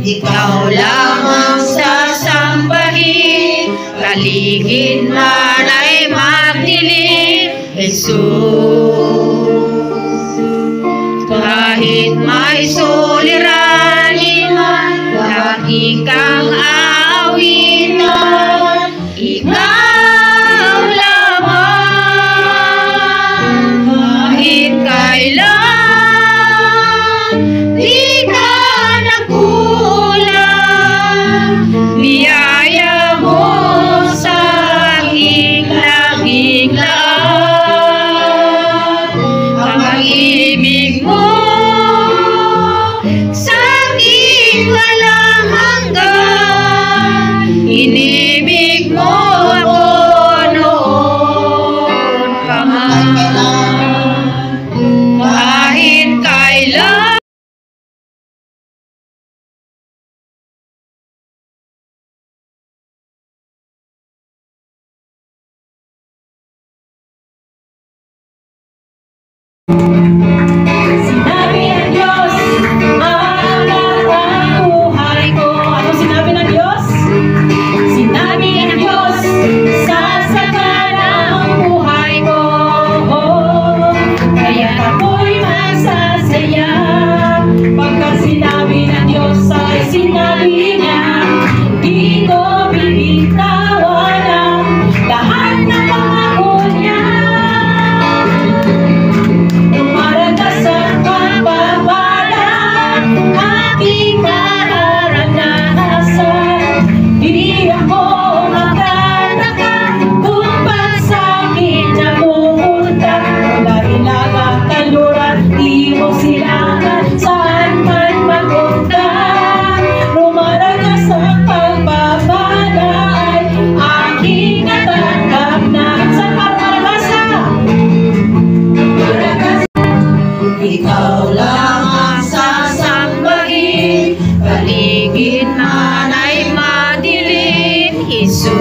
Ikaw lamang sasambahin, paligid man ay magdilim, Jesus. Kahit may suliranin man, lagi kang aawitan, ikaw lamang. Kahit kailan di ka nagkulang, biyaya mo sa aking laging lahat. Ang pag-ibig mo sa akin walang hanggan, inibig mo ako noon pa man. Kahit kailan sinabi ng Diyos, mahalaga ang buhay ko. Ano sinabi ng Diyos? Sinabi ng Diyos, sasagana ang buhay ko. Kaya ako'y masasaya. Pagka sinabi ng Diyos ay sinabi niya, di ko bibitawan ang lahat ng pangako niya. Dumaragas ang pagpapala, aking nararanasan. Di ako magtataka kung ba't sa'kin napupunta. Lahilaga, kaluran, timog silangan, saan man magpunta. Dumaragas ang pagpapala ay aking natanggap na. Sa pagpapasa, dumaragas. ikaw lang ang sasambahin, paligid man ay madilim, Jesus.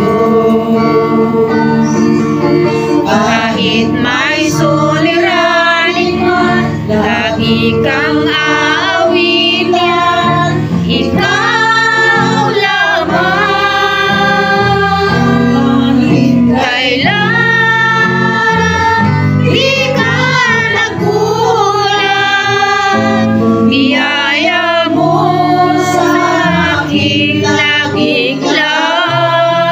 Kahit may suliranin man, lagi kang aawitan, ikaw lamang. Kailan di ka nagkulang, biyaya mo sa aking laging lahat.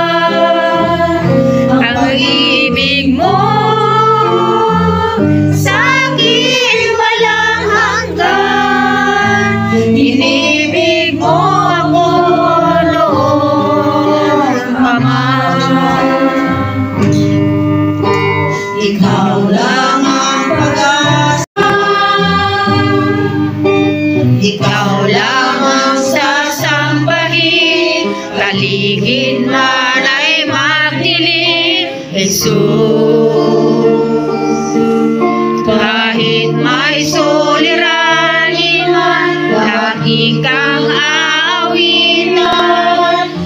Ang pag-ibig mo sa akin walang hanggan, inibig mo ako noon pa man. Ikaw lang ang pag-asa, ikaw lang ang sasambahin, paligid man ay magdilim, Jesus. Kahit may suliranin man, lagi kang aawitan,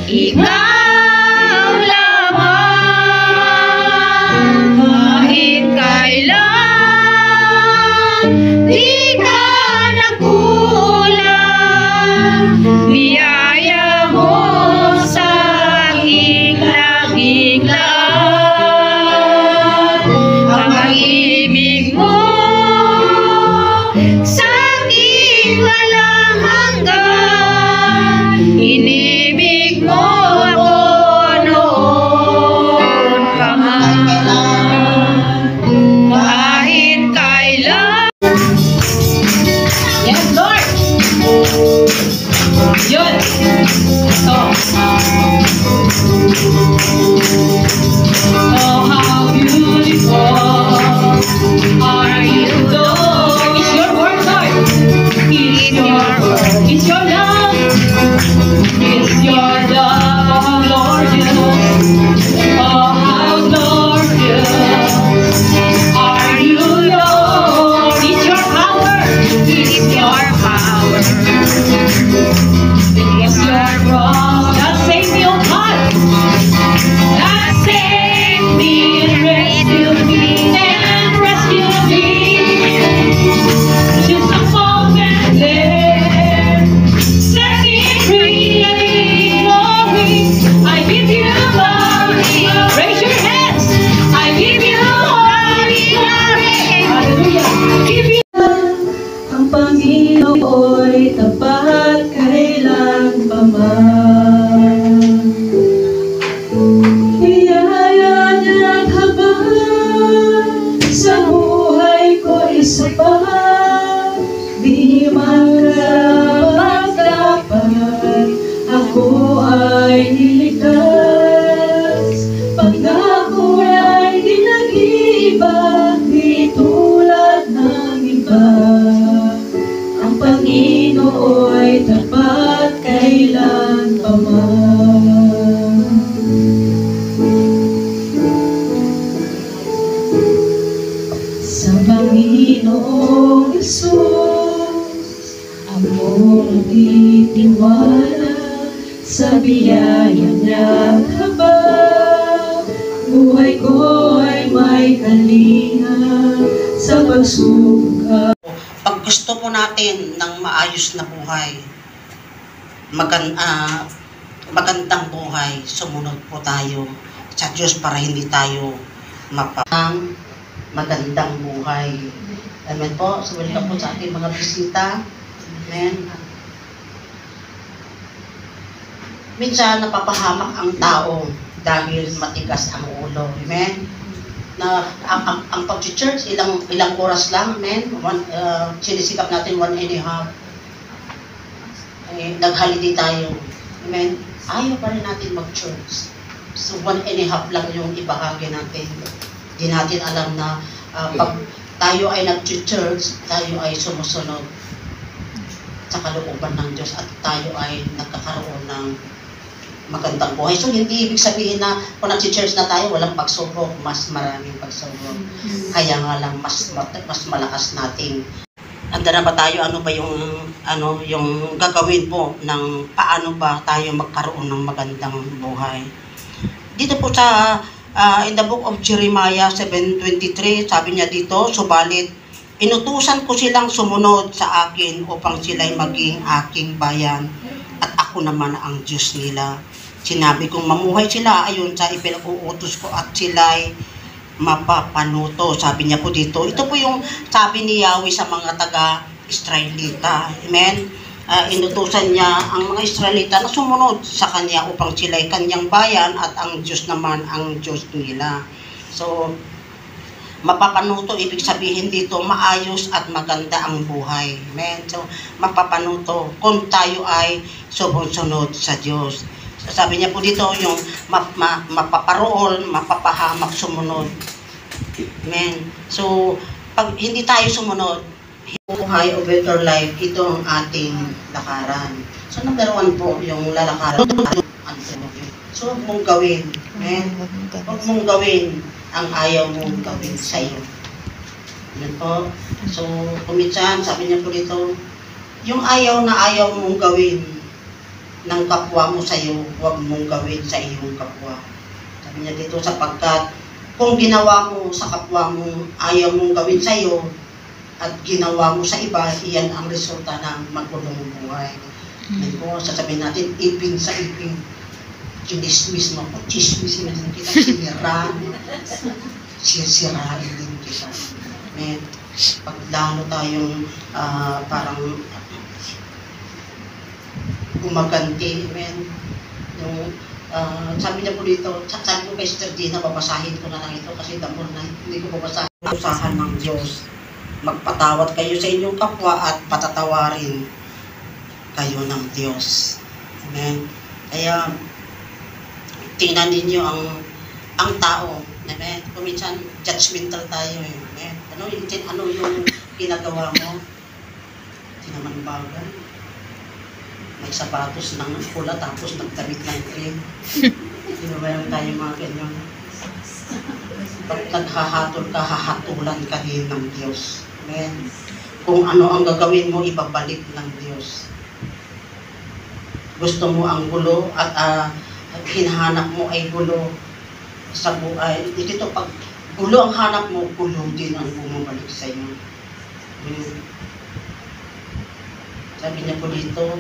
ikaw lamang. Kahit kailan di ka nagkulang, biyaya mo sa aking laging lahat. Ang pag-ibig mo sa akin walang hanggan, inibig mo ako noon pa man. Kahit kailan. Yes, Lord! Yun! Oh, how beautiful are you, Lord! It's your word, Lord! It's your word! It's your love! It's your love, oh Lord, oh, how glorious are you, Lord! It's your power! It's your power! It's your wrong that saved me, oh God! That saved me and rescued me and rescued me. Just a moment there, set me free. Panginoon'y tapat kailan pa man. Biyaya niya't habang sa buhay ko'y sapat, di man karapat-dapat ako ay niligtas. Pangako ay di nag-iiba, di tulad ng iba. Ang Panginoo'y tapat kailan pa man. Sa Panginoong Hesus, among titiwala sa biyaya niya habang buhay ko ay may kalinga sa pagsubok. Pag gusto po natin ng maayos na buhay, magandang buhay, sumunod po tayo sa Diyos para hindi tayo mapang magandang buhay. Amen po. So, welcome po sa ating mga bisita. Amen. Minsan napapahamak ang tao dahil matigas ang ulo. Amen. Na ang pag-church ilang oras lang, amen. Sinisikap natin 1.5. Nag-holiday tayo. Amen. Ayaw pa rin natin mag-church. So 1.5 lang yung ibahagi natin. Di natin alam na pag tayo ay nag-church, tayo ay sumusunod sa kalooban ng Diyos at tayo ay nagkakaroon ng magandang buhay. So, hindi ibig sabihin na kung nag-church na tayo, walang pagsubok, mas maraming pagsubok. Kaya nga lang, mas malakas nating. Anda na ba tayo, ano ba yung gagawin po ng paano ba tayo magkaroon ng magandang buhay? Dito po sa, in the book of Jeremiah 7:23, sabi niya dito, subalit, inutusan ko silang sumunod sa akin upang sila'y maging aking bayan at ako naman ang Diyos nila. Sinabi kong mamuhay sila ayon sa ipinag-uutos ko at sila'y mapapanuto. Sabi niya po dito. Ito po yung sabi ni Yahweh sa mga taga-Israelita. Amen? Inutusan niya ang mga Israelita na sumunod sa Kanya upang sila'y Kanyang bayan at ang Diyos naman ang Diyos nila. So, mapapanuto, ibig sabihin dito, maayos at maganda ang buhay. Amen? So, mapapanuto kung tayo ay sumusunod sa Diyos. Sabi niya po dito, yung mapaparool, mapapahamak, sumunod. Amen? So, pag hindi tayo sumunod, buhay o better life, ito ang ating lakaran. So, number 1 po, yung lalakaran. So, huwag mong gawin. Amen? Huwag mong gawin ang ayaw mong gawin sa iyo. Yan po. So, kumitsan, sabi niya po dito, yung ayaw na ayaw mong gawin ng kapwa mo sa iyo, huwag mong gawin sa iyong kapwa. Sabi niya dito, sapagkat kung ginawa mo sa kapwa mo, ayaw mong gawin sa iyo, at ginawa mo sa iba, iyan ang resulta ng magulong buhay. Yan po, sasabihin natin, ipin sa ipin. Chinismis mo po, chismis mo din kita, sirain din kita. Amen. Pag lalo tayong parang gumaganti, amen. Yung, sabi niya po dito, sabi ko kay Sister Gina, babasahin ko na lang ito kasi damon na hindi ko babasahin. Usahan ng Diyos, magpatawad kayo sa inyong kapwa at patatawarin kayo ng Diyos. Amen. Kaya, tingnan ninyo ang tao. Amen. Kung minsan, judgmental tayo. Amen. Ano yung ginagawa mo? Hindi naman bagay. May sapatos ng pula tapos nagdamit ng cream. Sinabayan tayo mga ganyan. Pag naghahatol ka, hahatulan ka din ng Diyos. Amen. Kung ano ang gagawin mo, ibabalik ng Diyos. Gusto mo ang gulo at hinahanap mo ay gulo sa buhay. Dito pag gulo ang hanap mo, gulo din ang bumabalik sa iyo. Sabi niya po dito,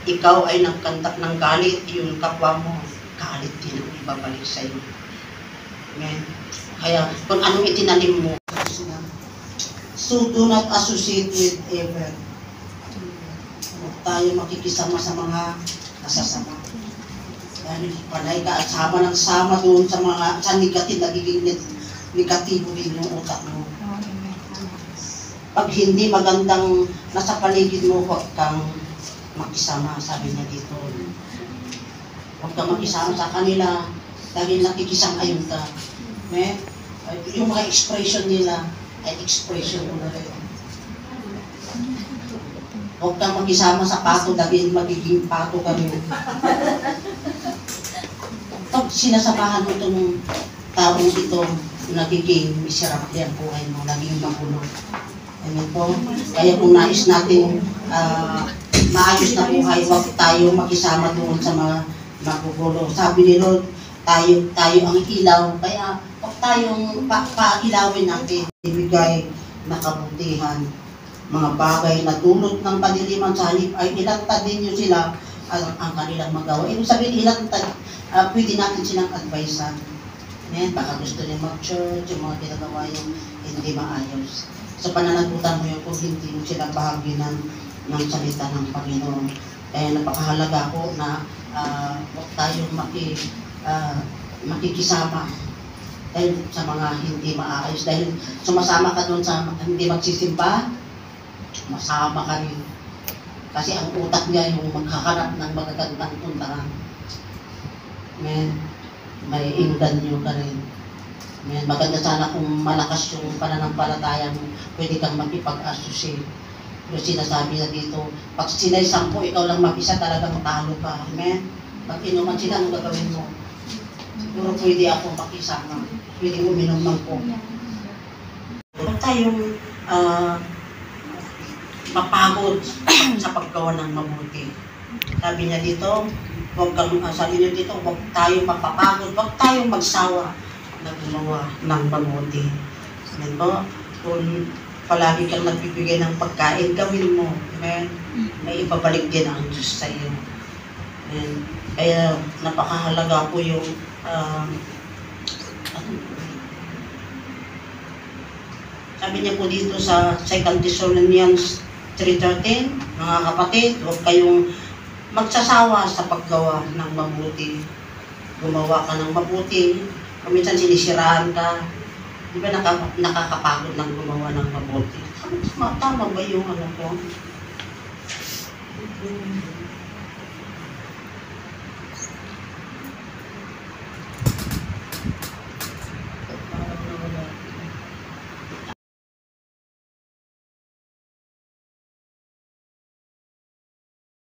ikaw ay nagkandak ng galit, yung kapwa mo, galit din ang ibabalik sa iyo. Amen. Kaya kung anong itinanim mo, so do not associate with evil. Huwag tayo makikisama sa mga nasasama. Dahil panay ka at sama ng sama doon sa mga sa negative, nagiging negatibo din yung utak mo. Pag hindi magandang nasa paligid mo, huwag kang makisama, sabi niya dito. Huwag kang makisama sa kanila dahil nakikisang-ayon ka. Yung mga expression nila ay expression mo na rin. Huwag kang makisama sa pato dahil magiging pato kami. Pag sinasamahan mo itong taong ito, nagiging miserable ang buhay mo, naging magulo. Ayan po. Kaya kung nais natin maayos na buhay, huwag tayo makisama doon sa mga magugulo. Sabi ni Lord, tayo ang ilaw, kaya huwag tayong pailawin natin. Ibigay na kabutihan. Mga bagay na dulot ng kadiliman sa halip ay ilantad ninyo sila ang kanilang magawa. Ibig sabihin, ilantad, pwede natin silang advisean. Baka gusto niya mag-church, yung mga ginagawa yung hindi maayos. So pananagutan mo yun kung hindi mo sila bahagi ng salita ng Panginoon. Kaya napakahalaga ko na huwag tayong makikisama dahil sa mga hindi maayos. Dahil sumasama ka doon sa hindi magsisimba, masama ka rin. Kasi ang utak niya yung maghahanap ng magagandang puntahan. May inganyo ka rin. Maganda sana kung malakas yung pananampalataya mo, pwede kang makipag-associate. Pero sinasabi na dito, pag sila'y 10, ikaw lang mag-isa, talagang matalo ka. Amen? Pag inuman sila, anong gagawin mo? Siguro pwede ako makisama. Pwede uminom ng coke. Huwag tayong mapagod sa paggawa ng mabuti. Sabi niya dito, sabi niya dito, huwag tayong mapapagod, huwag tayong magsawa na gumawa ng mabuti. Amen po? Kung palagi kang nagbibigay ng pagkain, gawin mo. Amen? May ibabalik din ang Diyos sa iyo. Amen? Kaya napakahalaga po yung sabi niya po dito sa 2 Thessalonians 3:13, mga kapatid, huwag kayong magsasawa sa paggawa ng mabuti. Gumawa ka ng mabuti. Minsan sinisiraan ka. Di ba nakakapagod ng gumawa ng mabuti? Tama ba yung ano ko?